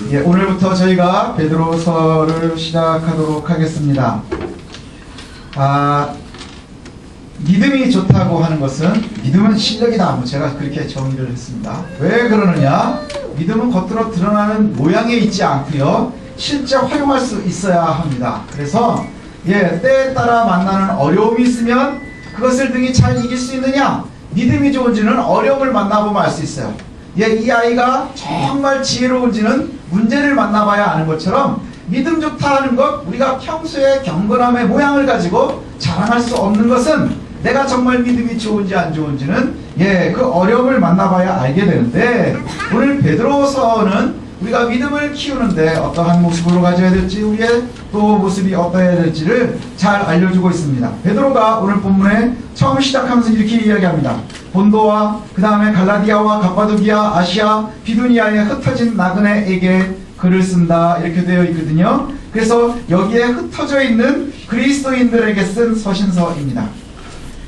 예, 오늘부터 저희가 베드로서를 시작하도록 하겠습니다. 믿음이 좋다고 하는 것은 믿음은 실력이다. 뭐 제가 그렇게 정의를 했습니다. 왜 그러느냐? 믿음은 겉으로 드러나는 모양에 있지 않고요, 실제 활용할 수 있어야 합니다. 그래서 때에 따라 만나는 어려움이 있으면 그것을 등이 잘 이길 수 있느냐? 믿음이 좋은지는 어려움을 만나보면 알 수 있어요. 이 아이가 정말 지혜로운지는 문제를 만나봐야 아는 것처럼 믿음 좋다 하는 것, 우리가 평소에 경건함의 모양을 가지고 자랑할 수 없는 것은 내가 정말 믿음이 좋은지 안 좋은지는 그 어려움을 만나봐야 알게 되는데, 오늘 베드로서는 우리가 믿음을 키우는데 어떠한 모습으로 가져야 될지, 우리의 또 모습이 어떠해야 될지를 잘 알려주고 있습니다. 베드로가 오늘 본문에 처음 시작하면서 이렇게 이야기합니다. 본도와 그 다음에 갈라디아와 갑바도기아, 아시아, 비두니아에 흩어진 나그네에게 글을 쓴다, 이렇게 되어 있거든요. 그래서 여기에 흩어져 있는 그리스도인들에게 쓴 서신서입니다.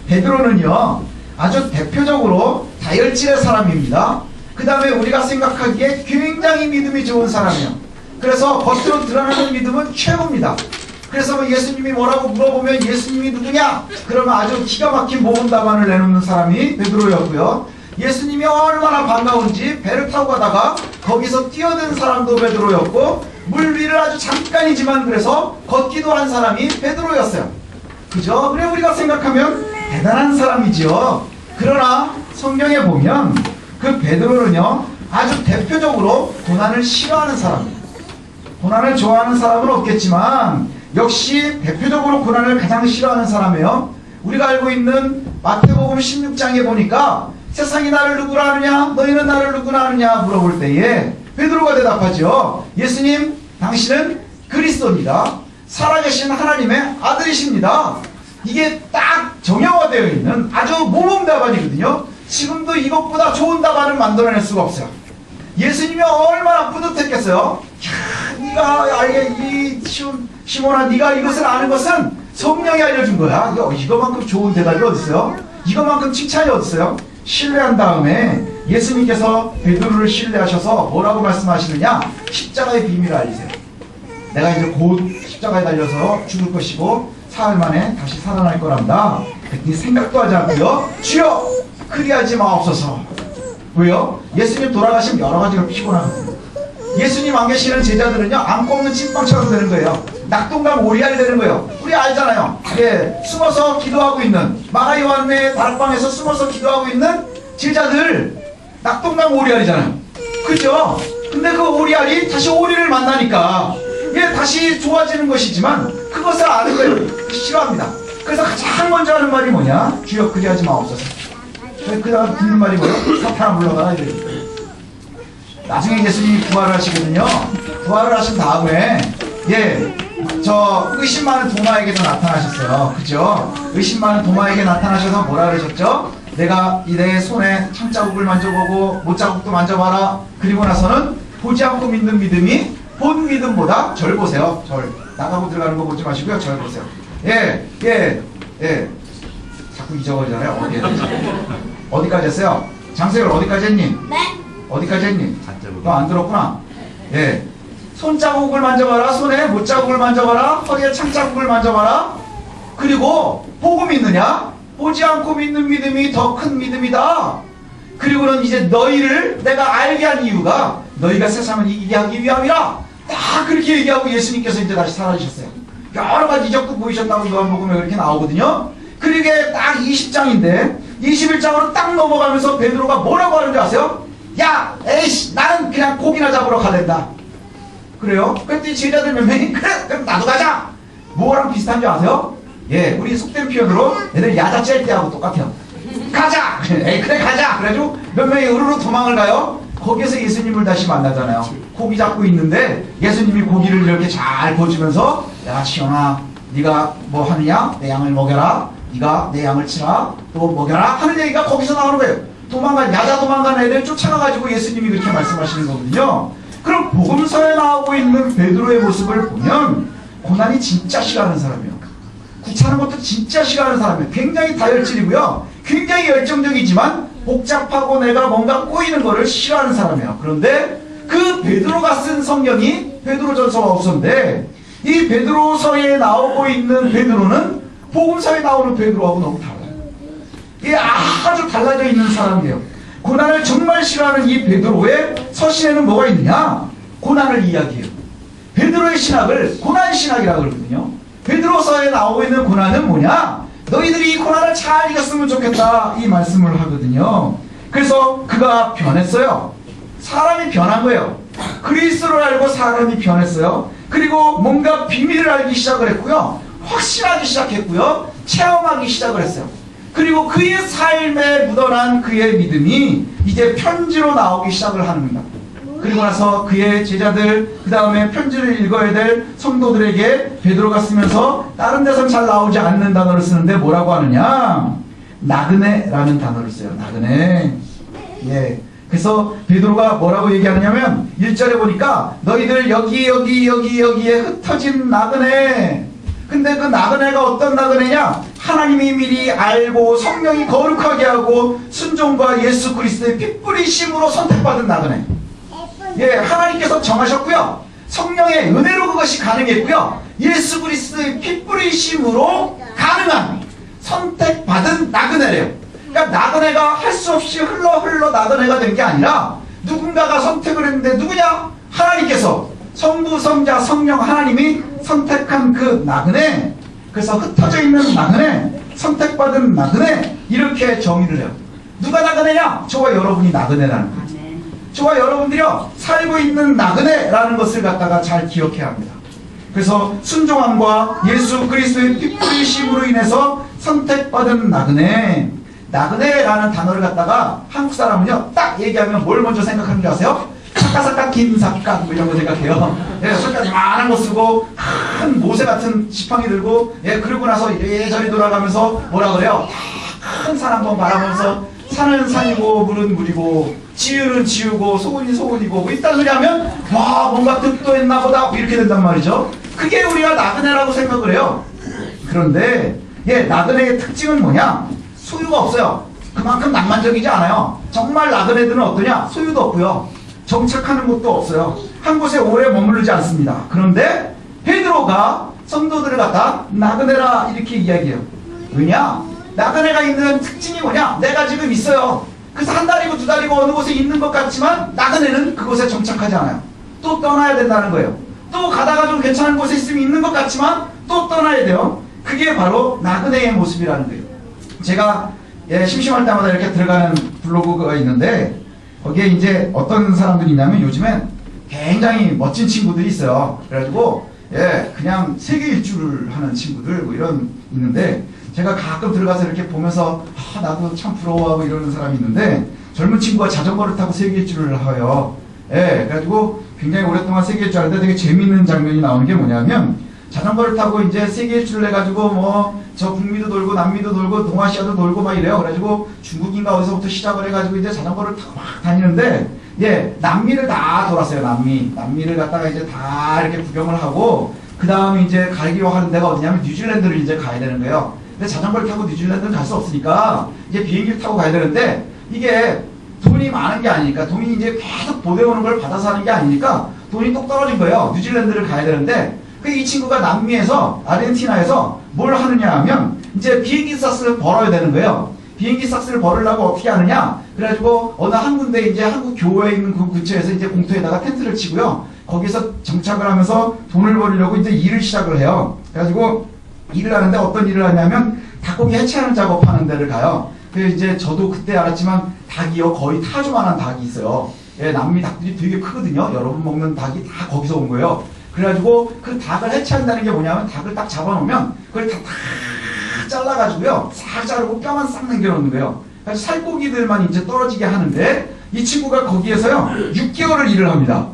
베드로는요, 아주 대표적으로 다혈질의 사람입니다. 그 다음에 우리가 생각하기에 굉장히 믿음이 좋은 사람이에요. 그래서 겉으로 드러나는 믿음은 최고입니다. 그래서 예수님이 뭐라고 물어보면 예수님이 누구냐? 그러면 아주 기가 막힌 모범 답안을 내놓는 사람이 베드로였고요. 예수님이 얼마나 반가운지 배를 타고 가다가 거기서 뛰어든 사람도 베드로였고, 물 위를 아주 잠깐이지만 그래서 걷기도 한 사람이 베드로였어요. 그죠? 그래 우리가 생각하면 대단한 사람이죠. 그러나 성경에 보면 그 베드로는요, 아주 대표적으로 고난을 싫어하는 사람이에요. 고난을 좋아하는 사람은 없겠지만 역시 대표적으로 고난을 가장 싫어하는 사람이에요. 우리가 알고 있는 마태복음 16장에 보니까 세상이 나를 누구라 하느냐, 너희는 나를 누구라 하느냐 물어볼 때에 베드로가 대답하죠. 예수님, 당신은 그리스도입니다. 살아계신 하나님의 아들이십니다. 이게 딱 정형화되어 있는 아주 모범 답안이거든요. 지금도 이것보다 좋은 답안을 만들어낼 수가 없어요. 예수님이 얼마나 뿌듯했겠어요. 네가 알게, 시몬아, 네가 이것을 아는 것은 성령이 알려준 거야. 이거만큼 좋은 대답이 어딨어요? 이거만큼 칭찬이 어딨어요? 신뢰한 다음에 예수님께서 베드로를 신뢰하셔서 뭐라고 말씀하시느냐? 십자가의 비밀을 알리세요. 내가 이제 곧 십자가에 달려서 죽을 것이고 사흘 만에 다시 살아날 거란다. 그랬더니 생각도 하지 않고요, 주여 그리하지 마옵소서. 왜요? 예수님 돌아가시면 여러 가지로 피곤하거든요. 예수님 안 계시는 제자들은요, 안 꺾는 찐빵처럼 되는 거예요. 낙동강 오리알이 되는 거예요. 우리 알잖아요. 숨어서 기도하고 있는, 마가 요한의 다락방에서 숨어서 기도하고 있는 제자들, 낙동강 오리알이잖아요. 그죠? 근데 그 오리알이 다시 오리를 만나니까 다시 좋아지는 것이지만 그것을 아는 거예요. 싫어합니다. 그래서 가장 먼저 하는 말이 뭐냐? 주여 그리하지 마옵소서. 그 다음 듣는 말이 뭐예요? 사탄아 물러가라. 나중에 예수님이 부활을 하시거든요. 부활을 하신 다음에 저 의심 많은 도마에게도 나타나셨어요. 그죠? 의심 많은 도마에게 나타나셔서 뭐라 그러셨죠? 내가 내 손에 창자국을 만져보고 못자국도 만져봐라. 그리고 나서는 보지 않고 믿는 믿음이 본 믿음보다 절 보세요. 절. 나가고 들어가는 거 보지 마시고요. 절 보세요. 자꾸 잊어버리잖아요. 어디까지 했어요? 장세율 어디까지 했니? 네. 어디까지 했니? 너 안 들었구나. 손자국을 만져봐라. 손에 못자국을 만져봐라. 허리에 창자국을 만져봐라. 그리고 보고 믿느냐? 보지 않고 믿는 믿음이 더 큰 믿음이다. 그리고는 이제 너희를 내가 알게 한 이유가 너희가 세상을 이기게 하기 위함이라. 딱 그렇게 얘기하고 예수님께서 이제 다시 사라지셨어요. 여러 가지 이적도 보이셨다고 요한복음에 그렇게 나오거든요. 그러게 딱 20장인데 21장으로 딱 넘어가면서 베드로가 뭐라고 하는지 아세요? 야, 에이씨, 나는 그냥 고기나 잡으러 가랜다. 그래요? 그랬더니 제자들 몇 명이 그래, 그럼 나도 가자. 뭐랑 비슷한 줄 아세요? 우리 속된 표현으로 얘들 야자 짤 때하고 똑같아요. 가자! 그래 가자! 그래가지고 몇 명이 으르르 도망을 가요. 거기에서 예수님을 다시 만나잖아요. 고기 잡고 있는데 예수님이 고기를 이렇게 잘 보시면서, 야 시온아, 네가 뭐 하느냐? 내 양을 먹여라. 네가 내 양을 치라. 또 먹여라 하는 얘기가 거기서 나오는 거예요. 야자 도망간 애들 쫓아가가지고 예수님이 그렇게 말씀하시는 거거든요. 그럼 복음서에 나오고 있는 베드로의 모습을 보면 고난이 진짜 싫어하는 사람이에요. 구차는 것도 진짜 싫어하는 사람이에요. 굉장히 다혈질이고요, 굉장히 열정적이지만 복잡하고 내가 뭔가 꼬이는 거를 싫어하는 사람이에요. 그런데 그 베드로가 쓴 성경이 베드로전서와 후서인데, 이 베드로서에 나오고 있는 베드로는 복음서에 나오는 베드로하고 너무 달라요. 이게 아주 달라져 있는 사람이에요. 고난을 정말 싫어하는 이 베드로의 서신에는 뭐가 있느냐? 고난을 이야기해요. 베드로의 신학을 고난 신학이라고 그러거든요. 베드로서에 나오고 있는 고난은 뭐냐? 너희들이 이 고난을 잘 이겼으면 좋겠다, 이 말씀을 하거든요. 그래서 그가 변했어요. 사람이 변한 거예요. 그리스도를 알고 사람이 변했어요. 그리고 뭔가 비밀을 알기 시작을 했고요. 확신하기 시작했고요. 체험하기 시작을 했어요. 그리고 그의 삶에 묻어난 그의 믿음이 이제 편지로 나오기 시작을 합니다. 그리고 나서 그의 제자들, 그 다음에 편지를 읽어야 될 성도들에게 베드로가 쓰면서 다른 데선 잘 나오지 않는 단어를 쓰는데 뭐라고 하느냐? 나그네라는 단어를 써요. 나그네. 예. 그래서 베드로가 뭐라고 얘기하느냐면 1절에 보니까 너희들 여기에 흩어진 나그네. 근데 그 나그네가 어떤 나그네냐? 하나님이 미리 알고 성령이 거룩하게 하고 순종과 예수 그리스도의 피 뿌리심으로 선택받은 나그네. 예, 하나님께서 정하셨고요. 성령의 은혜로 그것이 가능했고요. 예수 그리스도의 피 뿌리심으로 가능한 선택받은 나그네래요. 그러니까 나그네가 할 수 없이 흘러 나그네가 된 게 아니라 누군가가 선택을 했는데 누구냐? 하나님께서 성부, 성자, 성령 하나님이 선택한 그 나그네. 그래서 흩어져 있는 나그네, 선택받은 나그네, 이렇게 정의를 해요. 누가 나그네냐? 저와 여러분이 나그네라는 거죠. 저와 여러분들이요, 살고 있는 나그네라는 것을 갖다가 잘 기억해야 합니다. 그래서 순종함과 예수 그리스도의 피 뿌리심으로 인해서 선택받은 나그네. 나그네라는 단어를 갖다가 한국 사람은요, 딱 얘기하면 뭘 먼저 생각하는 줄 아세요? 사카사카 김사카 뭐 이런 거 생각해요. 예, 손까지 많은 거 쓰고 큰 모세 같은 지팡이 들고, 예, 그러고 나서 이래저래 돌아가면서 뭐라 그래요? 큰 산 한번 바라보면서 산은 산이고 물은 물이고 지유는 지유고 소원이 소원이고 뭐 이딴 소리 하면 와, 뭔가 뜻도 했나 보다 이렇게 된단 말이죠. 그게 우리가 나그네라고 생각을 해요. 그런데 예, 나그네의 특징은 뭐냐? 소유가 없어요. 그만큼 낭만적이지 않아요. 정말 나그네들은 어떠냐? 소유도 없고요. 정착하는 곳도 없어요. 한 곳에 오래 머무르지 않습니다. 그런데 베드로가 성도들을 갖다 나그네라 이렇게 이야기해요. 왜냐? 나그네가 있는 특징이 뭐냐? 내가 지금 있어요. 그래서 한 달이고 두 달이고 어느 곳에 있는 것 같지만 나그네는 그곳에 정착하지 않아요. 또 떠나야 된다는 거예요. 또 가다가 좀 괜찮은 곳에 있으면 있는 것 같지만 또 떠나야 돼요. 그게 바로 나그네의 모습이라는 거예요. 제가 예, 심심할 때마다 이렇게 들어가는 블로그가 있는데 거기에 이제 어떤 사람들이 있냐면 요즘엔 굉장히 멋진 친구들이 있어요. 그래가지고 예, 그냥 세계 일주를 하는 친구들 뭐 이런 있는데 제가 가끔 들어가서 이렇게 보면서 나도 참 부러워하고 이러는 사람이 있는데 젊은 친구가 자전거를 타고 세계 일주를 해요. 예, 그래가지고 굉장히 오랫동안 세계 일주 하는데 되게 재밌는 장면이 나오는 게 뭐냐면 자전거를 타고 이제 세계 일주를 해가지고 뭐 저 북미도 돌고 남미도 돌고 동아시아도 돌고 막 이래요. 그래가지고 중국인가 어디서부터 시작을 해가지고 이제 자전거를 타고 막 다니는데 예, 남미를 다 돌았어요. 남미를 갖다가 이제 다 이렇게 구경을 하고 그 다음에 이제 가기로 하는 데가 어디냐면 뉴질랜드를 이제 가야 되는 거예요. 근데 자전거를 타고 뉴질랜드는 갈 수 없으니까 이제 비행기를 타고 가야 되는데 이게 돈이 많은 게 아니니까 돈이 이제 계속 보내오는 걸 받아서 하는 게 아니니까 돈이 똑 떨어진 거예요. 뉴질랜드를 가야 되는데 이 친구가 남미에서 아르헨티나에서 뭘 하느냐 하면 이제 비행기 값을 벌어야 되는 거예요. 비행기 값을 벌으려고 어떻게 하느냐? 그래가지고 어느 한 군데 이제 한국 교회에 있는 그 근처에서 이제 공터에다가 텐트를 치고요. 거기서 정착을 하면서 돈을 벌려고 이제 일을 시작을 해요. 그래가지고 일을 하는데 어떤 일을 하냐면 닭고기 해체하는 작업하는 데를 가요. 그래서 이제 저도 그때 알았지만 닭이요, 거의 타조만한 닭이 있어요. 예, 남미 닭들이 되게 크거든요. 여러분 먹는 닭이 다 거기서 온 거예요. 그래가지고 그 닭을 해체한다는 게 뭐냐면 닭을 딱 잡아놓으면 그걸 다 잘라가지고요, 싹 자르고 뼈만 싹 남겨놓는 거예요. 그래서 살코기들만 이제 떨어지게 하는데 이 친구가 거기에서요 6개월을 일을 합니다.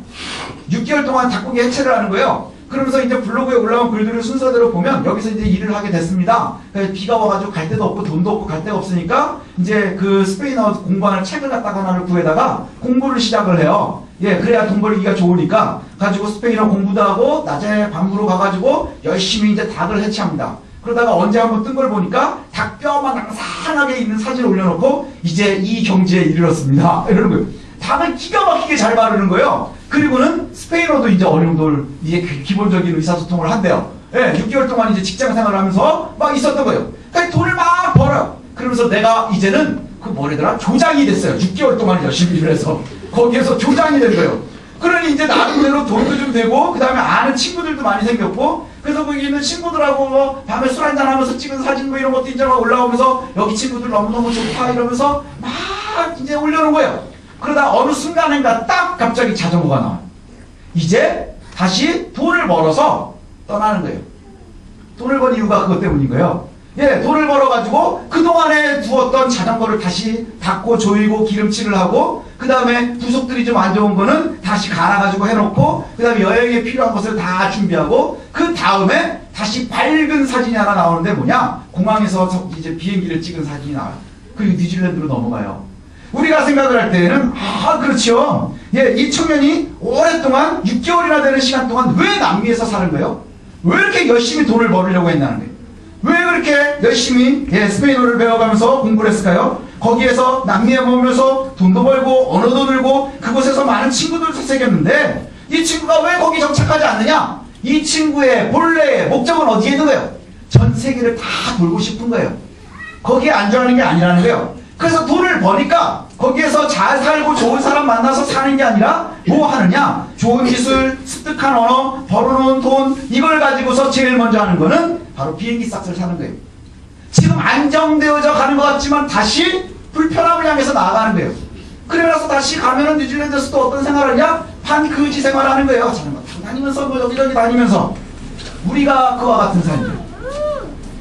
6개월 동안 닭고기 해체를 하는 거예요. 그러면서 이제 블로그에 올라온 글들을 순서대로 보면 여기서 이제 일을 하게 됐습니다. 비가 와가지고 갈 데도 없고 돈도 없고 갈 데가 없으니까 이제 그 스페인어 공부하는 책을 갖다가 하나를 구해다가 공부를 시작을 해요. 예, 그래야 돈 벌기가 좋으니까 가지고 스페인어 공부도 하고 낮에 밤으로 가가지고 열심히 이제 닭을 해체합니다. 그러다가 언제 한번 뜬 걸 보니까 닭뼈만 낭상하게 있는 사진을 올려놓고 이제 이 경지에 이르렀습니다. 이러는 거예요. 밥을 기가 막히게 잘 바르는 거예요. 그리고는 스페인어도 이제 어느 정도 이제 기본적인 의사소통을 한대요. 예, 6개월 동안 이제 직장 생활을 하면서 막 있었던 거예요. 그러니까 돈을 막 벌어요. 그러면서 내가 이제는 그 뭐래더라? 조장이 됐어요. 6개월 동안 열심히 일을 해서 거기에서 조장이 된 거예요. 그러니 이제 나름대로 돈도 좀 되고 그 다음에 아는 친구들도 많이 생겼고 그래서 거기 있는 친구들하고 뭐 밤에 술 한잔 하면서 찍은 사진 뭐 이런 것도 이제 막 올라오면서 여기 친구들 너무너무 좋다 이러면서 막 이제 올려놓은 거예요. 그러다 어느 순간인가 딱 갑자기 자전거가 나와요. 이제 다시 돈을 벌어서 떠나는 거예요. 돈을 번 이유가 그것 때문인 거예요. 예, 돈을 벌어가지고 그동안에 두었던 자전거를 다시 닦고 조이고 기름칠을 하고 그 다음에 부속들이 좀 안 좋은 거는 다시 갈아가지고 해놓고 그 다음에 여행에 필요한 것을 다 준비하고 그 다음에 다시 밝은 사진이 하나 나오는데 뭐냐? 공항에서 이제 비행기를 찍은 사진이 나와요. 그리고 뉴질랜드로 넘어가요. 우리가 생각을 할 때는 그렇죠. 예, 이 청년이 오랫동안 6개월이나 되는 시간 동안 왜 남미에서 사는 거예요? 왜 이렇게 열심히 돈을 벌으려고 했나는 거예요? 왜 그렇게 열심히 스페인어를 배워가면서 공부를 했을까요? 거기에서 남미에 머물면서 돈도 벌고 언어도 늘고 그곳에서 많은 친구들도 생겼는데 이 친구가 왜 거기 정착하지 않느냐? 이 친구의 본래의 목적은 어디에 있는 거예요? 전 세계를 다 돌고 싶은 거예요. 거기에 안주하는 게 아니라는 거예요. 그래서 돈을 버니까 거기에서 잘 살고 좋은 사람 만나서 사는 게 아니라 뭐 하느냐? 좋은 기술, 습득한 언어, 벌어놓은 돈 이걸 가지고서 제일 먼저 하는 거는 바로 비행기 싹스를 사는 거예요. 지금 안정되어져 가는 것 같지만 다시 불편함을 향해서 나아가는 거예요. 그래서 다시 가면은 뉴질랜드에서 또 어떤 생활을 하냐? 판그지 생활을 하는 거예요. 자전거 다니면서 뭐 여기저기 다니면서 우리가 그와 같은 삶이에요.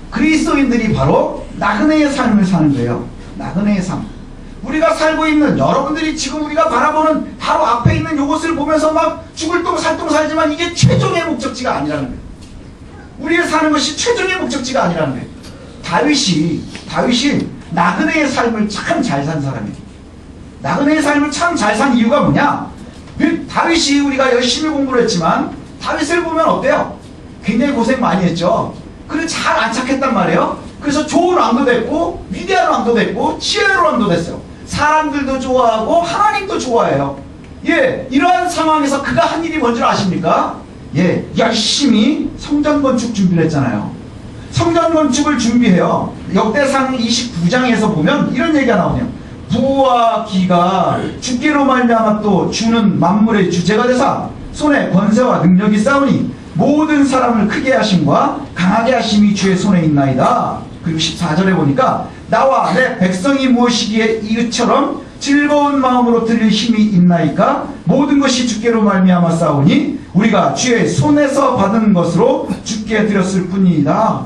그리스도인들이 바로 나그네의 삶을 사는 거예요. 나그네의 삶. 우리가 살고 있는 여러분들이 지금 우리가 바라보는 바로 앞에 있는 이것을 보면서 막 죽을 똥 살 똥 살지만 이게 최종의 목적지가 아니라는 거예요. 우리가 사는 것이 최종의 목적지가 아니라는 거예요. 다윗이 나그네의 삶을 참 잘 산 사람이에요. 나그네의 삶을 참 잘 산 이유가 뭐냐? 다윗이 우리가 열심히 공부를 했지만 다윗을 보면 어때요? 굉장히 고생 많이 했죠. 그리고 잘 안착했단 말이에요. 그래서 좋은 왕도 됐고 위대한 왕도 됐고 지혜로운 왕도 됐어요. 사람들도 좋아하고 하나님도 좋아해요. 예, 이러한 상황에서 그가 한 일이 뭔지 아십니까? 예, 열심히 성전 건축 준비를 했잖아요. 성전 건축을 준비해요. 역대상 29장에서 보면 이런 얘기가 나오네요. 부와 기가 주께로 말미암아 또 주는 만물의 주제가 되사 손에 권세와 능력이 싸우니 모든 사람을 크게 하심과 강하게 하심이 주의 손에 있나이다. 그리고 14절에 보니까 나와 내 백성이 무엇이기에 이처럼 즐거운 마음으로 드릴 힘이 있나이까? 모든 것이 주께로 말미암아 싸우니 우리가 주의 손에서 받은 것으로 주께 드렸을 뿐이다.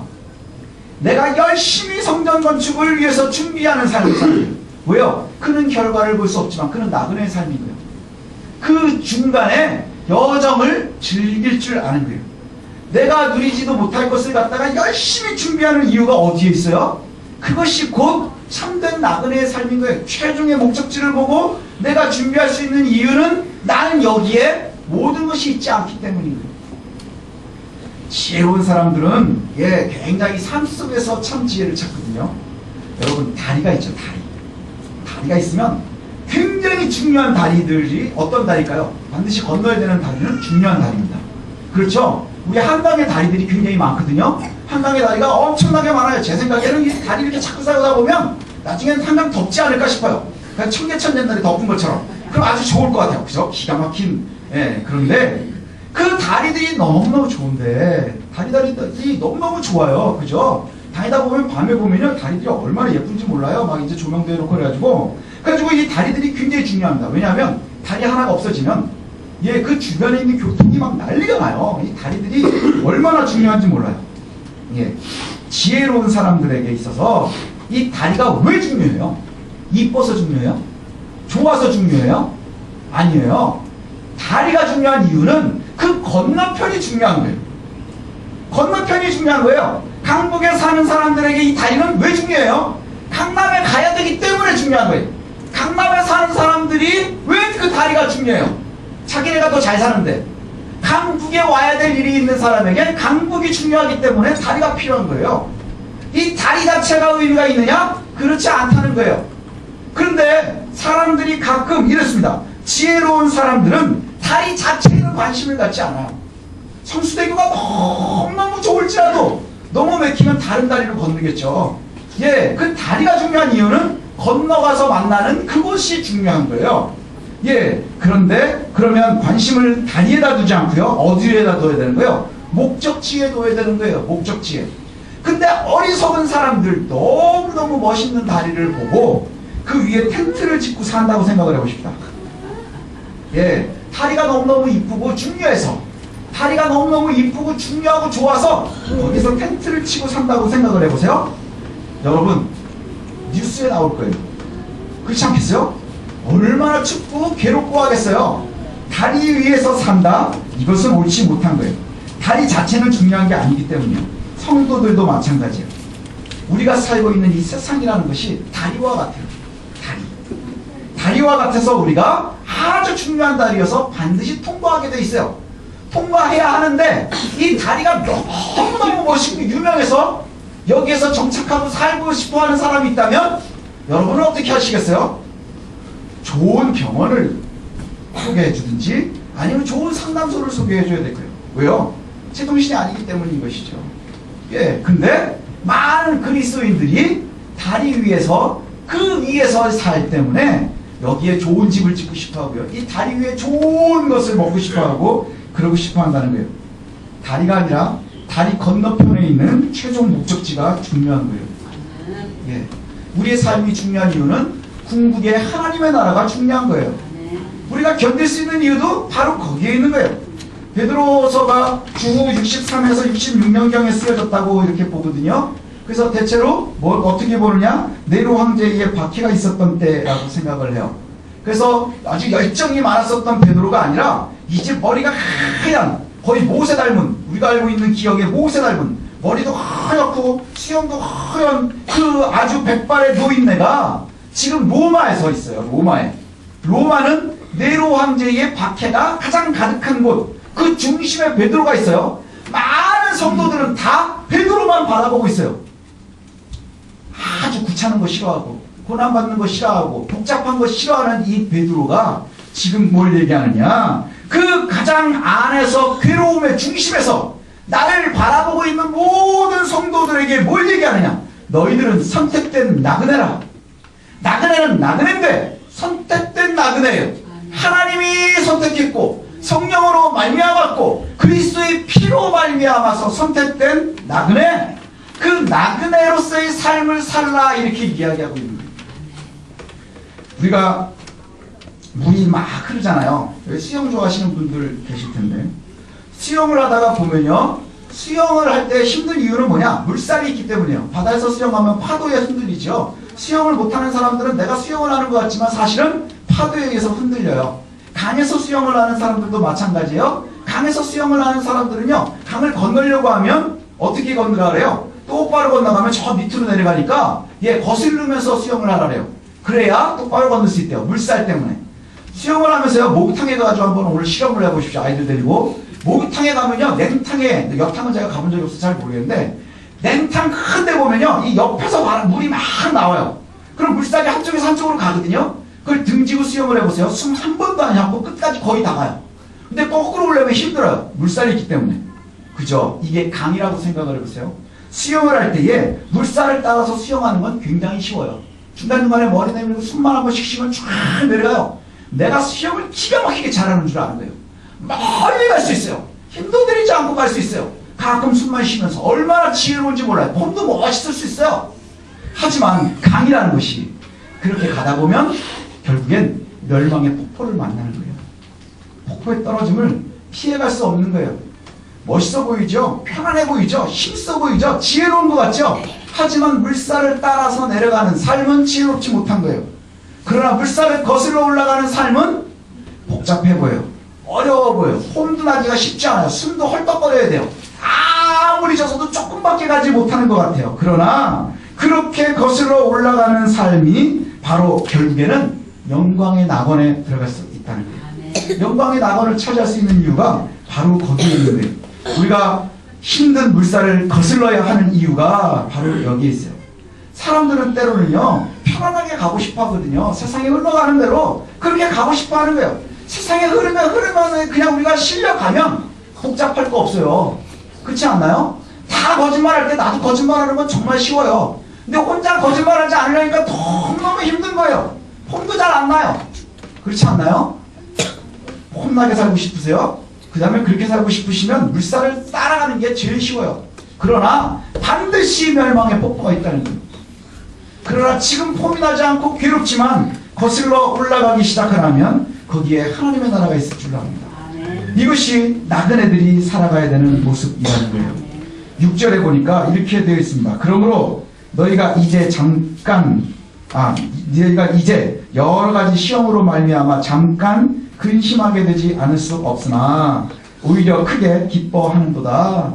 내가 열심히 성전 건축을 위해서 준비하는 삶을 살아요. 왜요? 그는 결과를 볼 수 없지만 그는 나그네의 삶인 거예요. 그 중간에 여정을 즐길 줄 아는 거예요. 내가 누리지도 못할 것을 갖다가 열심히 준비하는 이유가 어디에 있어요? 그것이 곧 참된 나그네의 삶인 거예요. 최종의 목적지를 보고 내가 준비할 수 있는 이유는 나는 여기에 모든 것이 있지 않기 때문인 거예요. 지혜로운 사람들은 굉장히 삶 속에서 참 지혜를 찾거든요. 여러분 다리가 있죠. 다리가 있으면 굉장히 중요한 다리들이 어떤 다리일까요? 반드시 건너야 되는 다리는 중요한 다리입니다. 그렇죠? 우리 한강의 다리들이 굉장히 많거든요. 한강의 다리가 엄청나게 많아요. 제 생각에는 이 다리 이렇게 자꾸 쌓여다 보면 나중에는 한강 덮지 않을까 싶어요. 그냥 청계천 옛날에 덮은 것처럼. 그럼 아주 좋을 것 같아요. 그죠? 기가 막힌. 그런데 그 다리들이 너무너무 좋은데 다리들이 너무너무 좋아요. 그죠? 다니다 보면 밤에 보면요 다리들이 얼마나 예쁜지 몰라요. 막 이제 조명도 해놓고 그래가지고 이 다리들이 굉장히 중요합니다. 왜냐하면 다리 하나가 없어지면 그 주변에 있는 교통이 막 난리가 나요. 이 다리들이 얼마나 중요한지 몰라요. 지혜로운 사람들에게 있어서 이 다리가 왜 중요해요? 이뻐서 중요해요? 좋아서 중요해요? 아니에요. 다리가 중요한 이유는 그 건너편이 중요한 거예요. 건너편이 중요한 거예요. 강북에 사는 사람들에게 이 다리는 왜 중요해요? 강남에 가야 되기 때문에 중요한 거예요. 강남에 사는 사람들이 왜 그 다리가 중요해요? 자기네가 더 잘 사는데. 강북에 와야 될 일이 있는 사람에게 강북이 중요하기 때문에 다리가 필요한 거예요. 이 다리 자체가 의미가 있느냐? 그렇지 않다는 거예요. 그런데 사람들이 가끔 이렇습니다. 지혜로운 사람들은 다리 자체에는 관심을 갖지 않아요. 성수대교가 너무너무 좋을지라도 너무 막히면 다른 다리로 건너겠죠. 예, 그 다리가 중요한 이유는 건너가서 만나는 그곳이 중요한 거예요. 예, 그런데 그러면 관심을 다리에다 두지 않고요. 어디에다 둬야 되는 거예요? 목적지에 둬야 되는 거예요. 목적지에. 근데 어리석은 사람들 너무너무 멋있는 다리를 보고 그 위에 텐트를 짓고 산다고 생각을 해보십시다. 예, 다리가 너무너무 이쁘고 중요해서, 다리가 너무너무 이쁘고 중요하고 좋아서 거기서 텐트를 치고 산다고 생각을 해보세요. 여러분, 뉴스에 나올 거예요. 그렇지 않겠어요? 얼마나 춥고 괴롭고 하겠어요. 다리 위에서 산다? 이것은 옳지 못한 거예요. 다리 자체는 중요한 게 아니기 때문이에요. 성도들도 마찬가지예요. 우리가 살고 있는 이 세상이라는 것이 다리와 같아요. 다리와 같아서 우리가 아주 중요한 다리여서 반드시 통과하게 돼 있어요. 통과해야 하는데 이 다리가 너무너무 멋있고 유명해서 여기에서 정착하고 살고 싶어하는 사람이 있다면 여러분은 어떻게 하시겠어요? 좋은 병원을 소개해 주든지 아니면 좋은 상담소를 소개해 줘야 될 거예요. 왜요? 제정신이 아니기 때문인 것이죠. 예, 근데 많은 그리스도인들이 다리 위에서 그 위에서 살 때문에 여기에 좋은 집을 짓고 싶어 하고요. 이 다리 위에 좋은 것을 먹고 싶어 하고 그러고 싶어 한다는 거예요. 다리가 아니라 다리 건너편에 있는 최종 목적지가 중요한 거예요. 예, 우리의 삶이 중요한 이유는 궁극의 하나님의 나라가 중요한 거예요. 우리가 견딜 수 있는 이유도 바로 거기에 있는 거예요. 베드로서가 주후 63에서 66년경에 쓰여졌다고 이렇게 보거든요. 그래서 대체로 어떻게 보느냐, 네로 황제의 박해가 있었던 때라고 생각을 해요. 그래서 아주 열정이 많았었던 베드로가 아니라 이제 머리가 하얀, 거의 모세 닮은, 우리가 알고 있는 기억의 모세 닮은, 머리도 하얗고 수염도 하얀 그 아주 백발의 노인네가 지금 로마에 서 있어요. 로마는 네로 황제의 박해가 가장 가득한 곳, 그 중심에 베드로가 있어요. 많은 성도들은 다 베드로만 바라보고 있어요. 아주 귀찮은 거 싫어하고 고난받는 거 싫어하고 복잡한 거 싫어하는 이 베드로가 지금 뭘 얘기하느냐, 그 가장 안에서 괴로움의 중심에서 나를 바라보고 있는 모든 성도들에게 뭘 얘기하느냐, 너희들은 선택된 나그네라. 나그네는 나그네인데 선택된 나그네예요. 하나님이 선택했고 성령으로 말미암았고 그리스도의 피로 말미암아서 선택된 나그네, 그 나그네로서의 삶을 살라, 이렇게 이야기하고 있는 거예요. 우리가 물이 막 흐르잖아요. 여기 수영 좋아하시는 분들 계실 텐데, 수영을 하다가 보면요, 수영을 할 때 힘든 이유는 뭐냐? 물살이 있기 때문이에요. 바다에서 수영하면 파도에 흔들리죠. 수영을 못하는 사람들은 내가 수영을 하는 것 같지만 사실은 파도에 의해서 흔들려요. 강에서 수영을 하는 사람들도 마찬가지예요. 강에서 수영을 하는 사람들은요, 강을 건너려고 하면 어떻게 건너가래요? 똑바로 건너가면 저 밑으로 내려가니까 거슬르면서 수영을 하라래요. 그래야 똑바로 건널 수 있대요. 물살 때문에. 수영을 하면서요, 목욕탕에 가가지고 한번 오늘 실험을 해보십시오. 아이들 데리고. 목욕탕에 가면요, 냉탕에, 역탕은 제가 가본 적이 없어서 잘 모르겠는데, 냉탕 큰 데 보면요, 이 옆에서 물이 막 나와요. 그럼 물살이 한쪽에서 한쪽으로 가거든요. 그걸 등지고 수영을 해보세요. 숨 한 번도 안 참고 끝까지 거의 다 가요. 근데 거꾸로 오려면 힘들어요. 물살이 있기 때문에. 그죠? 이게 강이라고 생각을 해보세요. 수영을 할 때에 물살을 따라서 수영하는 건 굉장히 쉬워요. 중간중간에 머리 내밀고 숨만 한 번씩 쉬면 쫙 내려가요. 내가 수영을 기가 막히게 잘하는 줄 아는 거예요. 멀리 갈 수 있어요. 힘도 들이지 않고 갈 수 있어요. 가끔 숨만 쉬면서 얼마나 지혜로운지 몰라요. 몸도 멋있을 수 있어요. 하지만 강이라는 것이 그렇게 가다 보면 결국엔 멸망의 폭포를 만나는 거예요. 폭포에 떨어짐을 피해갈 수 없는 거예요. 멋있어 보이죠? 편안해 보이죠? 힘써 보이죠? 지혜로운 것 같죠? 하지만 물살을 따라서 내려가는 삶은 지혜롭지 못한 거예요. 그러나 물살을 거슬러 올라가는 삶은 복잡해 보여요. 어려워 보여요. 홈도 나기가 쉽지 않아요. 숨도 헐떡거려야 돼요. 아무리 져서도 조금밖에 가지 못하는 것 같아요. 그러나 그렇게 거슬러 올라가는 삶이 바로 결국에는 영광의 낙원에 들어갈 수 있다는 거예요. 영광의 낙원을 차지할 수 있는 이유가 바로 거기에 있는 거예요. 우리가 힘든 물살을 거슬러야 하는 이유가 바로 여기에 있어요. 사람들은 때로는요, 편안하게 가고 싶어 하거든요. 세상이 흘러가는 대로 그렇게 가고 싶어 하는 거예요. 세상에 흐르면 그냥 우리가 실려가면 복잡할 거 없어요. 그렇지 않나요? 다 거짓말할 때 나도 거짓말하는 건 정말 쉬워요. 근데 혼자 거짓말하지 않으려니까 너무너무 힘든 거예요. 폼도 잘 안 나요. 그렇지 않나요? 폼나게 살고 싶으세요? 그 다음에 그렇게 살고 싶으시면 물살을 따라가는 게 제일 쉬워요. 그러나 반드시 멸망의 폭포가 있다는 거예요. 그러나 지금 폼이 나지 않고 괴롭지만 거슬러 올라가기 시작하면 거기에 하나님의 나라가 있을 줄 압니다. 이것이 나그네들이 살아가야 되는 모습이라는 거예요. 6절에 보니까 이렇게 되어 있습니다. 그러므로 너희가 이제 여러 가지 시험으로 말미암아 잠깐 근심하게 되지 않을 수 없으나 오히려 크게 기뻐하는도다.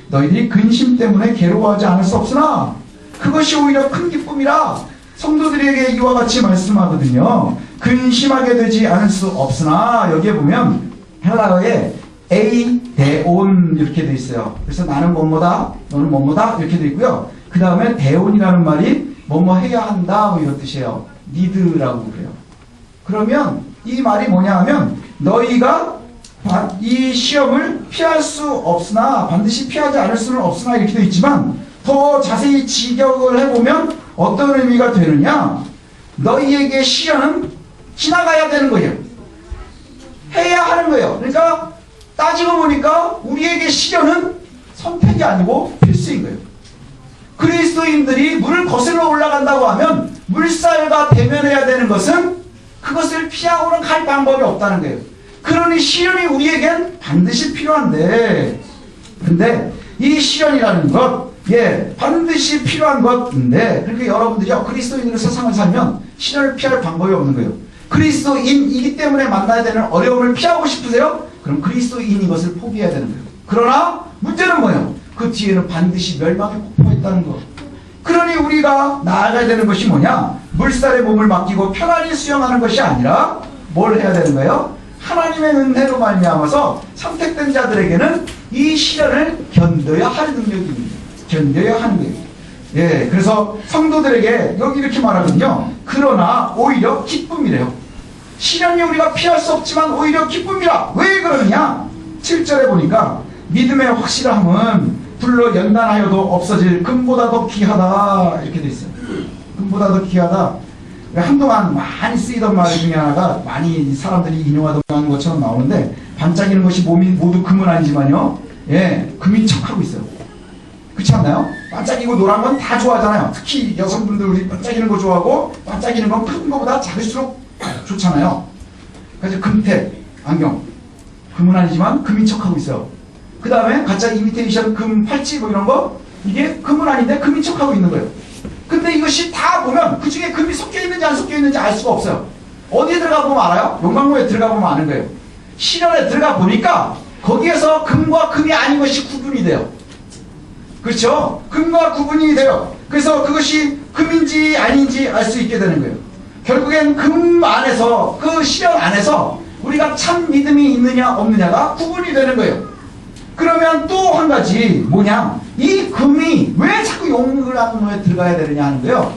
너희들이 근심 때문에 괴로워하지 않을 수 없으나 그것이 오히려 큰 기쁨이라 성도들에게 이와 같이 말씀하거든요. 근심하게 되지 않을 수 없으나 여기에 보면 헬라어에 에이데온 이렇게 되어 있어요. 그래서 나는 뭐뭐다, 너는 뭐뭐다 이렇게 되어 있고요. 그 다음에 데온이라는 말이 뭐뭐 해야 한다 뭐 이런 뜻이에요. 니드라고 그래요. 그러면 이 말이 뭐냐 하면 너희가 이 시험을 피할 수 없으나 반드시 피하지 않을 수는 없으나 이렇게 되어 있지만 더 자세히 직역을 해보면 어떤 의미가 되느냐, 너희에게 시련은 지나가야 되는 거예요. 해야 하는 거예요. 그러니까 따지고 보니까 우리에게 시련은 선택이 아니고 필수인 거예요. 그리스도인들이 물을 거슬러 올라간다고 하면 물살과 대면해야 되는 것은 그것을 피하고는 갈 방법이 없다는 거예요. 그러니 시련이 우리에겐 반드시 필요한데, 근데 이 시련이라는 것, 반드시 필요한 것인데, 그러니까 여러분들이 그리스도인으로 세상을 살면 시련을 피할 방법이 없는 거예요. 그리스도인이기 때문에 만나야 되는 어려움을 피하고 싶으세요? 그럼 그리스도인인 것을 포기해야 되는 거예요. 그러나 문제는 뭐예요? 그 뒤에는 반드시 멸망의 폭포가 있다는 것. 그러니 우리가 나아가야 되는 것이 뭐냐? 물살에 몸을 맡기고 편안히 수영하는 것이 아니라 뭘 해야 되는 거예요? 하나님의 은혜로 말미암아서 선택된 자들에게는 이 시련을 견뎌야 하는 능력입니다. 견뎌야 하는 거예요. 그래서 성도들에게 여기 이렇게 말하거든요. 그러나 오히려 기쁨이래요. 시련이 우리가 피할 수 없지만 오히려 기쁨이라. 왜 그러느냐? 7절에 보니까 믿음의 확실함은 불로 연단하여도 없어질 금보다 더 귀하다 이렇게 돼 있어요. 금보다 더 귀하다. 한동안 많이 쓰이던 말 중에 하나가 많이 사람들이 인용하던 것처럼 나오는데, 반짝이는 것이 몸이 모두 금은 아니지만요, 금인 척하고 있어요. 그렇지 않나요? 반짝이고 노란 건 다 좋아하잖아요. 특히 여성분들 우리 반짝이는 거 좋아하고, 반짝이는 건 큰 거보다 작을수록 좋잖아요. 그래서 금택 안경, 금은 아니지만 금인 척하고 있어요. 그 다음에 가짜 이미테이션 금 팔찌 뭐 이런 거, 이게 금은 아닌데 금인 척하고 있는 거예요. 근데 이것이 다 보면 그 중에 금이 섞여 있는지 안 섞여 있는지 알 수가 없어요. 어디에 들어가 보면 알아요? 용광로에 들어가 보면 아는 거예요. 시련에 들어가 보니까 거기에서 금과 금이 아닌 것이 구분이 돼요. 그렇죠? 금과 구분이 돼요. 그래서 그것이 금인지 아닌지 알 수 있게 되는 거예요. 결국엔 금 안에서, 그 시련 안에서 우리가 참 믿음이 있느냐 없느냐가 구분이 되는 거예요. 그러면 또 한 가지 뭐냐, 이 금이 왜 자꾸 용광로에 들어가야 되느냐 하는 거예요.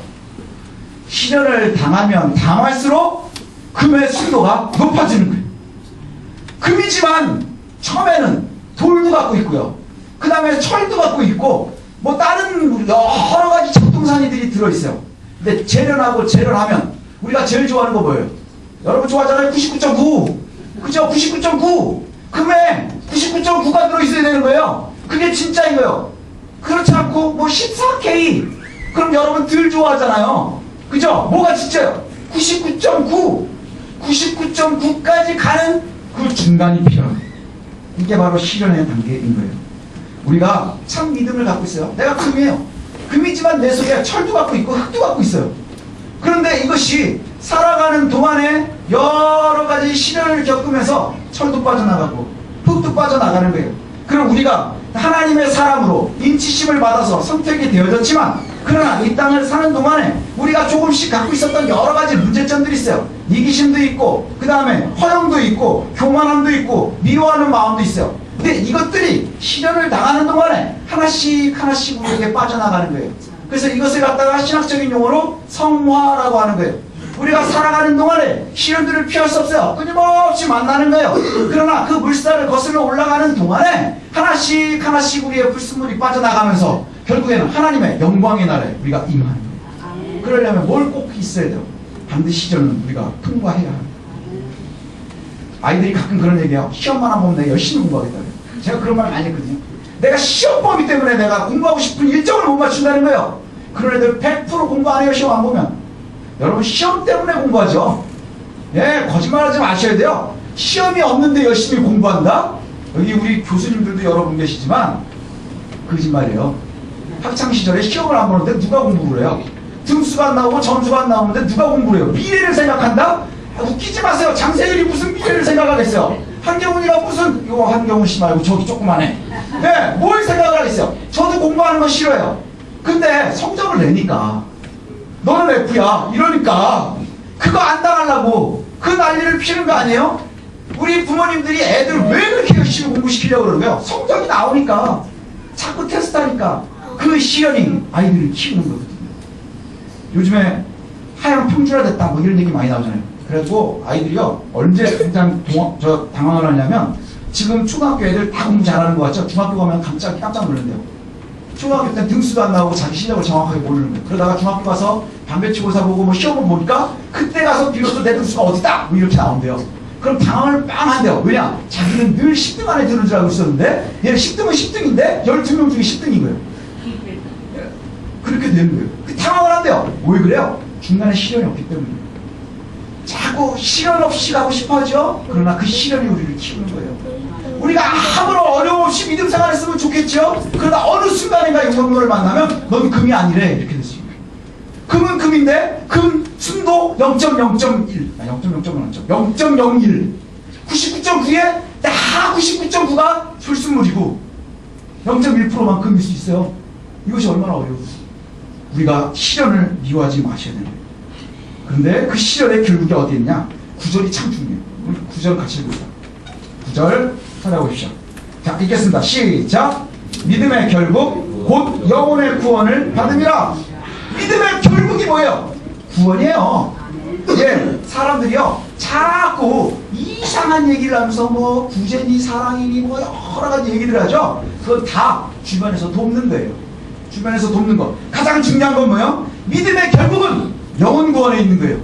시련을 당하면 당할수록 금의 순도가 높아지는 거예요. 금이지만 처음에는 돌도 갖고 있고요, 그 다음에 철도 갖고 있고 뭐 다른 여러 가지 작동산이들이 들어있어요. 근데 재련하고 재련하면 우리가 제일 좋아하는 거 뭐예요? 여러분 좋아하잖아요. 99.9. 그죠? 99.9. 금에 99.9가 들어있어야 되는 거예요. 그게 진짜인 거예요. 그렇지 않고 뭐 14K, 그럼 여러분 덜 좋아하잖아요. 그죠? 뭐가 진짜요? 99.9. 99.9까지 가는 그 중간이 필요해요. 이게 바로 시련의 단계인 거예요. 우리가 참 믿음을 갖고 있어요. 내가 금이에요. 금이지만 내 속에 철도 갖고 있고 흙도 갖고 있어요. 그런데 이것이 살아가는 동안에 여러 가지 시련을 겪으면서 철도 빠져나가고 흙도 빠져나가는 거예요. 그럼 우리가 하나님의 사람으로 인치심을 받아서 선택이 되어졌지만, 그러나 이 땅을 사는 동안에 우리가 조금씩 갖고 있었던 여러 가지 문제점들이 있어요. 이기심도 있고, 그 다음에 허영도 있고, 교만함도 있고, 미워하는 마음도 있어요. 근데 이것들이 시련을 당하는 동안에 하나씩 하나씩 우리에게 빠져나가는 거예요. 그래서 이것을 갖다가 신학적인 용어로 성화라고 하는 거예요. 우리가 살아가는 동안에 시련들을 피할 수 없어요. 끊임없이 만나는 거예요. 그러나 그 물살을 거슬러 올라가는 동안에 하나씩 하나씩 우리의 불순물이 빠져나가면서 결국에는 하나님의 영광의 나라에 우리가 임하는 거예요. 그러려면 뭘 꼭 있어야 돼요? 반드시 저는 우리가 통과해야 합니다. 아이들이 가끔 그런 얘기해요. 시험만 안 보면 내가 열심히 공부하겠다고. 제가 그런 말 많이 했거든요. 내가 시험 보기 때문에 내가 공부하고 싶은 일정을 못 맞춘다는 거예요. 그런 애들 100% 공부 안 해요. 시험 안 보면. 여러분 시험 때문에 공부하죠. 예, 거짓말하지 마셔야 돼요. 시험이 없는데 열심히 공부한다? 여기 우리 교수님들도 여러분 계시지만 거짓말이에요. 학창시절에 시험을 안 보는데 누가 공부를 해요? 등수가 안 나오고 점수가 안 나오는데 누가 공부를 해요? 미래를 생각한다? 웃기지 마세요. 장세일이 무슨 미래를 생각하겠어요? 한경훈이가 무슨, 이거 한경훈 씨 말고 저기 조그만해. 네, 뭘 생각을 하겠어요? 저도 공부하는 거 싫어요. 근데 성적을 내니까 너는 F야 이러니까 그거 안 당하려고 그 난리를 피우는 거 아니에요? 우리 부모님들이 애들 왜 그렇게 열심히 공부시키려고 그러는 거예요? 성적이 나오니까 자꾸 테스트하니까 그 시련이 아이들을 키우는 거거든요. 요즘에 하향 평준화됐다 뭐 이런 얘기 많이 나오잖아요. 그래가지고 아이들이요 언제 당장 당황을 하냐면 지금 초등학교 애들 다 공부 잘하는 거 같죠? 중학교 가면 깜짝 놀란대요. 초등학교 때 등수도 안 나오고 자기 실력을 정확하게 모르는 거예요. 그러다가 중학교 가서 반배치고사 보고 뭐 시험을 보니까 그때 가서 비로소 내 등수가 어디다 뭐 이렇게 나온대요. 그럼 당황을 빵 한대요. 왜냐? 자기는 늘 10등 안에 드는 줄 알고 있었는데 얘는 10등은 10등인데 12명 중에 10등인 거예요. 그렇게 되는 거예요. 당황을 한대요. 왜 그래요? 중간에 시련이 없기 때문에. 자꾸 시련 없이 가고 싶어 하죠? 그러나 그 시련이 우리를 키우는 거예요. 우리가 아무런 어려움 없이 믿음 생활했으면 좋겠죠? 그러나 어느 순간인가 영광로를 만나면 넌 금이 아니래. 이렇게 됐습니다. 금은 금인데 금 순도 0.0.1 0.0.1 99.9에 다 99.9가 술순물이고 0.1%만 금일 수 있어요. 이것이 얼마나 어려워요. 우리가 시련을 미워하지 마셔야 됩니다. 그런데 그 시련의 결국이 어디 있냐? 9절이 참 중요해요. 우리 9절 같이 읽읍시다. 9절 찾아보십시오. 자, 읽겠습니다. 시작. 믿음의 결국 곧 영혼의 구원을 받음이라. 믿음의 결국이 뭐예요? 구원이에요. 예, 사람들이요 자꾸 이상한 얘기를 하면서 뭐 구제니 사랑이니 뭐 여러 가지 얘기를 하죠. 그건 다 주변에서 돕는 거예요. 주변에서 돕는 것. 가장 중요한 건 뭐예요? 믿음의 결국은 영혼 구원에 있는 거예요.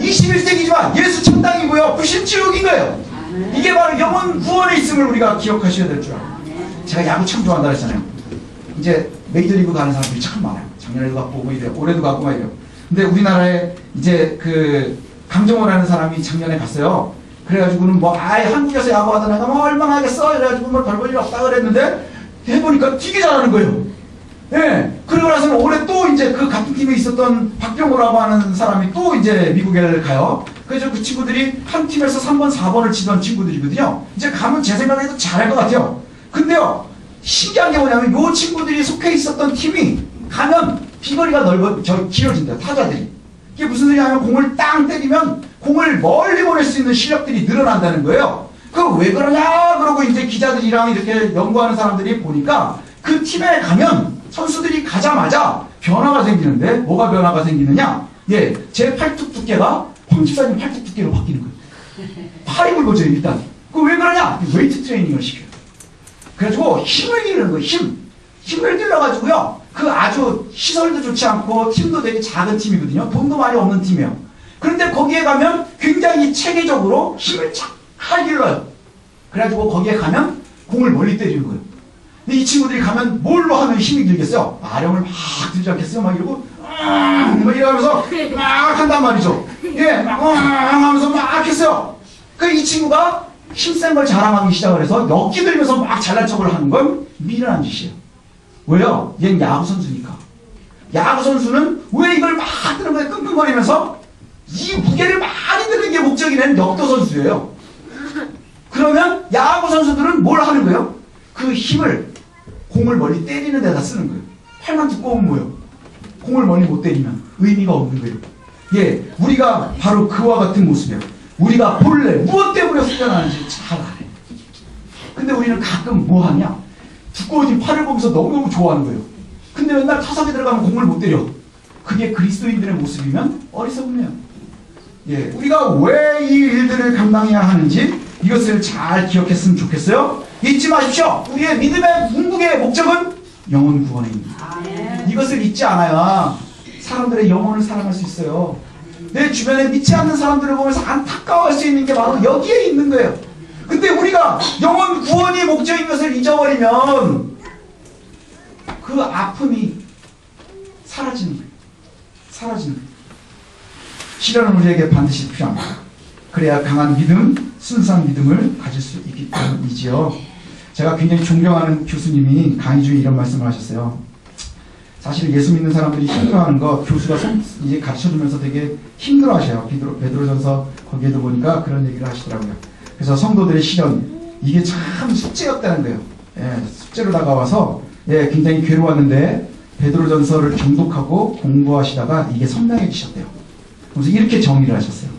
21세기지만 예수 천당이고요. 불신지옥인 거예요. 이게 바로 영혼 구원에 있음을 우리가 기억하셔야 될 줄 알아요. 제가 야구 참 좋아한다 그랬잖아요. 이제 메이저리그 가는 사람들이 참 많아요. 작년에도 갔고 뭐 이래요. 올해도 갔고 막 이래요. 근데 우리나라에 이제 그 강정호라는 사람이 작년에 갔어요. 그래가지고는 뭐 아예 한국에서 야구하던 애가 뭐 얼마나 하겠어? 이래가지고 뭐 별 볼 일 없다 그랬는데 해보니까 되게 잘하는 거예요. 예. 그러고 나서는 올해 또 이제 그 같은 팀에 있었던 박병호라고 하는 사람이 또 이제 미국에 가요. 그래서 그 친구들이 한 팀에서 3번, 4번을 치던 친구들이거든요. 이제 가면 제 생각에도 잘할 것 같아요. 근데요, 신기한 게 뭐냐면 요 친구들이 속해 있었던 팀이 가면 비거리가 길어진대요. 타자들이. 이게 무슨 소리냐면 공을 땅 때리면 공을 멀리 보낼 수 있는 실력들이 늘어난다는 거예요. 그 왜 그러냐? 그러고 이제 기자들이랑 이렇게 연구하는 사람들이 보니까 그 팀에 가면 선수들이 가자마자 변화가 생기는데 뭐가 변화가 생기느냐? 예, 제 팔뚝 두께가 황 집사님 팔뚝 두께로 바뀌는 거예요. 팔이 굵어져요 일단. 그 왜 그러냐? 웨이트 트레이닝을 시켜요. 그래가지고 힘을 기르는 거예요. 힘을 길러가지고요. 그 아주 시설도 좋지 않고 팀도 되게 작은 팀이거든요. 돈도 많이 없는 팀이에요. 그런데 거기에 가면 굉장히 체계적으로 힘을 잘 길러요. 그래가지고 거기에 가면 공을 멀리 때리는 거예요. 근데 이 친구들이 가면 뭘로 하면 힘이 들겠어요? 아령을 막 들지 않겠어요? 막 이러고 막 이러면서 막 한단 말이죠. 예, 막 하면서 막 했어요. 그 이 친구가 힘센 걸 자랑하기 시작을 해서 엮기 들면서 막 잘난 척을 하는 건 미련한 짓이에요. 왜요? 얘는 야구 선수니까. 야구 선수는 왜 이걸 막 드는 거에 끙끙거리면서 이 무게를 많이 드는 게 목적이 된 역도 선수예요. 그러면 야구 선수들은 뭘 하는 거예요? 그 힘을 공을 멀리 때리는 데다 쓰는 거예요. 팔만 두꺼우면 뭐예요? 공을 멀리 못 때리면 의미가 없는 거예요. 예, 우리가 바로 그와 같은 모습이에요. 우리가 본래 무엇 때문에 훈련하는지 잘 알아요. 근데 우리는 가끔 뭐 하냐? 두꺼워진 팔을 보면서 너무너무 좋아하는 거예요. 근데 근데 맨날 타석에 들어가면 공을 못 때려. 그게 그리스도인들의 모습이면 어리석으며. 예, 우리가 왜 이 일들을 감당해야 하는지 이것을 잘 기억했으면 좋겠어요. 잊지 마십시오. 우리의 믿음의 궁극의 목적은 영혼 구원입니다. 이것을 잊지 않아야 사람들의 영혼을 사랑할 수 있어요. 내 주변에 믿지 않는 사람들을 보면서 안타까워할 수 있는 게 바로 여기에 있는 거예요. 근데 우리가 영혼 구원이 목적인 것을 잊어버리면 그 아픔이 사라지는 거예요. 사라지는 거예요. 시련은 우리에게 반드시 필요합니다. 그래야 강한 믿음, 순수한 믿음을 가질 수 있기 때문이지요. 제가 굉장히 존경하는 교수님이 강의 중에 이런 말씀을 하셨어요. 사실 예수 믿는 사람들이 힘들어하는 거 교수가 이제 가르쳐주면서 되게 힘들어하셔요. 베드로전서 거기에도 보니까 그런 얘기를 하시더라고요. 그래서 성도들의 시련, 이게 참 숙제였다는 거예요. 예, 숙제로 다가와서 예, 굉장히 괴로웠는데 베드로전서를 경독하고 공부하시다가 이게 선명해지셨대요. 그래서 이렇게 정의를 하셨어요.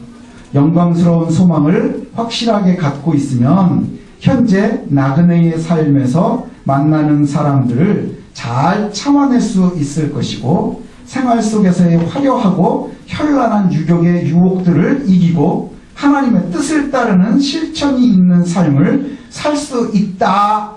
영광스러운 소망을 확실하게 갖고 있으면 현재 나그네의 삶에서 만나는 사람들을 잘 참아낼 수 있을 것이고 생활 속에서의 화려하고 현란한 유격의 유혹들을 이기고 하나님의 뜻을 따르는 실천이 있는 삶을 살 수 있다.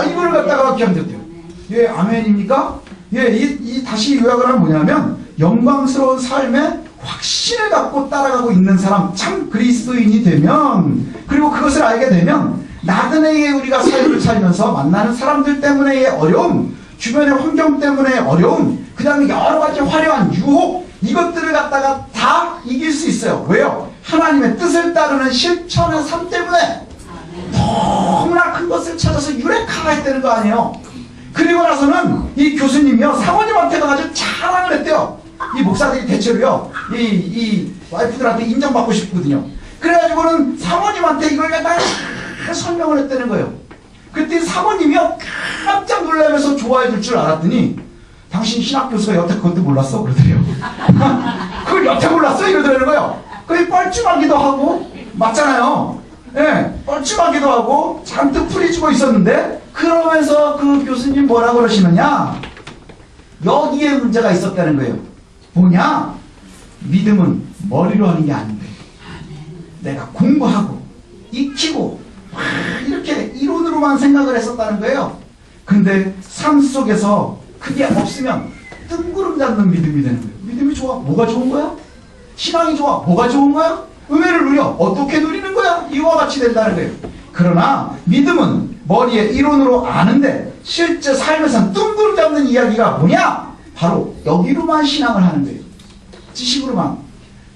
이걸 갖다가 견뎠대요. 예, 아멘입니까? 예, 다시 요약을 하면 뭐냐면 영광스러운 삶에 확신을 갖고 따라가고 있는 사람, 참 그리스도인이 되면, 그리고 그것을 알게 되면 나그네의 우리가 삶을 살면서 만나는 사람들 때문에의 어려움, 주변의 환경 때문에 어려움, 그 다음에 여러 가지 화려한 유혹, 이것들을 갖다가 다 이길 수 있어요. 왜요? 하나님의 뜻을 따르는 실천의 삶 때문에 너무나 큰 것을 찾아서 유레카가 했다는 거 아니에요. 그리고 나서는 이 교수님이요, 사모님한테 가가지고 자랑을 했대요. 이 목사들이 대체로요, 이 와이프들한테 인정받고 싶거든요. 그래가지고는 사모님한테 이걸 갖다가 설명을 했다는 거예요. 그때 사모님이요, 깜짝 놀라면서 좋아해 줄 줄 알았더니, 당신 신학교수가 여태 그것도 몰랐어? 그러더래요. 그걸 여태 몰랐어? 이러더라는 거예요. 그게 뻘쭘하기도 하고, 맞잖아요. 예, 뻘쭘하기도 하고, 잔뜩 풀이주고 있었는데, 그러면서 그 교수님 뭐라 그러시느냐? 여기에 문제가 있었다는 거예요. 뭐냐? 믿음은 머리로 하는 게 아닌데, 내가 공부하고, 익히고, 이렇게 이론으로만 생각을 했었다는 거예요. 근데 삶 속에서 그게 없으면 뜬구름 잡는 믿음이 되는 거예요. 믿음이 좋아. 뭐가 좋은 거야? 신앙이 좋아. 뭐가 좋은 거야? 은혜를 누려. 어떻게 누리는 거야? 이와 같이 된다는 거예요. 그러나 믿음은 머리에 이론으로 아는데 실제 삶에서는 뜬구름 잡는 이야기가 뭐냐? 바로 여기로만 신앙을 하는 거예요. 지식으로만.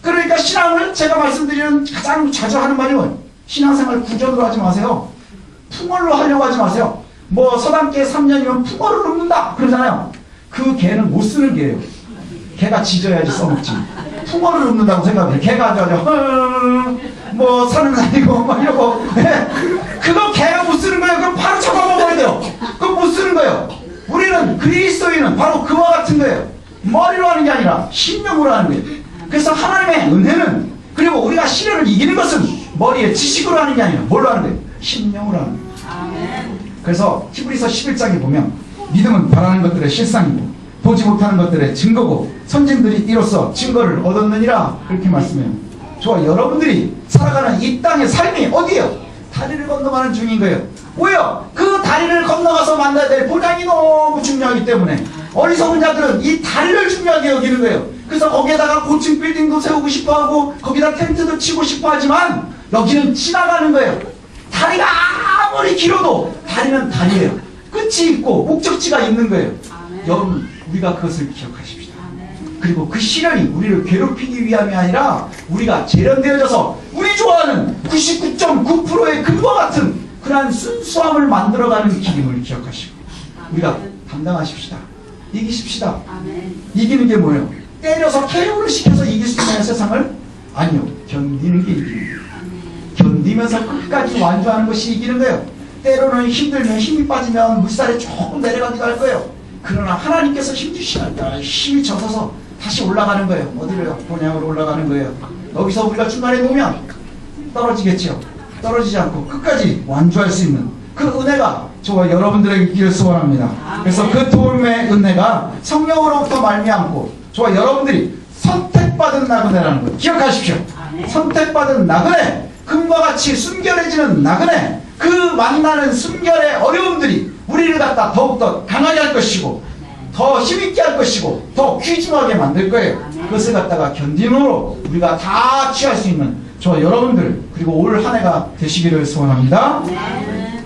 그러니까 신앙을 제가 말씀드리는 가장 자주 하는 말이 뭐예요? 신앙생활 구전으로 하지 마세요. 풍월로 하려고 하지 마세요. 뭐 서당계 3년이면 풍월을 눕는다 그러잖아요. 그 개는 못 쓰는 개예요. 개가 짖어야지 써먹지. 풍월을 눕는다고 생각해요. 개가 뭐 사는 아니고 막 이러고 그거 개가 못 쓰는 거예요. 그럼 바로 잡아먹어야 돼요. 그거 못 쓰는 거예요. 우리는 그리스도인은 바로 그와 같은 거예요. 머리로 하는 게 아니라 심령으로 하는 거예요. 그래서 하나님의 은혜는, 그리고 우리가 시련을 이기는 것은 머리에 지식으로 하는 게 아니라 뭘로 하는 거예요? 심령으로 하는 거예요. 그래서 히브리서 11장에 보면 믿음은 바라는 것들의 실상이고 보지 못하는 것들의 증거고 선진들이 이로써 증거를 얻었느니라, 그렇게 말씀해요. 좋아, 여러분들이 살아가는 이 땅의 삶이 어디예요? 다리를 건너가는 중인 거예요. 왜요? 그 다리를 건너가서 만나야 될 보장이 너무 중요하기 때문에 어리석은 자들은 이 다리를 중요하게 여기는 거예요. 그래서 거기에다가 고층 빌딩도 세우고 싶어하고 거기다 텐트도 치고 싶어하지만 여기는 지나가는 거예요. 다리가 아무리 길어도 다리는 다리예요. 끝이 있고 목적지가 있는 거예요. 여러분, 우리가 그것을 기억하십시다. 그리고 그 시련이 우리를 괴롭히기 위함이 아니라 우리가 재련되어져서 우리 좋아하는 99.9%의 금과 같은 그러한 순수함을 만들어가는 길임을 기억하시고 우리가 감당하십시다. 이기십시다. 이기는 게 뭐예요? 때려서 KO를 시켜서 이길 수 있는 세상을? 아니요. 견디는 게 이기는 거예요. 견디면서 끝까지 완주하는 것이 이기는 거예요. 때로는 힘들면 힘이 빠지면 물살에 조금 내려가기도 할 거예요. 그러나 하나님께서 힘주시면 힘이 젖어서 다시 올라가는 거예요. 어디로요? 본향으로 올라가는 거예요. 여기서 우리가 중간에 놓으면 떨어지겠죠. 떨어지지 않고 끝까지 완주할 수 있는 그 은혜가 저와 여러분들에게 있기를 소원합니다. 그래서 그 도움의 은혜가 성령으로부터 말미암고 저와 여러분들이 선택받은 나그네라는 것 기억하십시오. 선택받은 나그네, 금과 같이 순결해지는 나그네, 그 만나는 순결의 어려움들이 우리를 갖다 더욱더 강하게 할 것이고 더 힘있게 할 것이고 더 귀중하게 만들 거예요. 그것을 갖다가 견딘으로 우리가 다 취할 수 있는 저와 여러분들 그리고 올 한 해가 되시기를 소원합니다.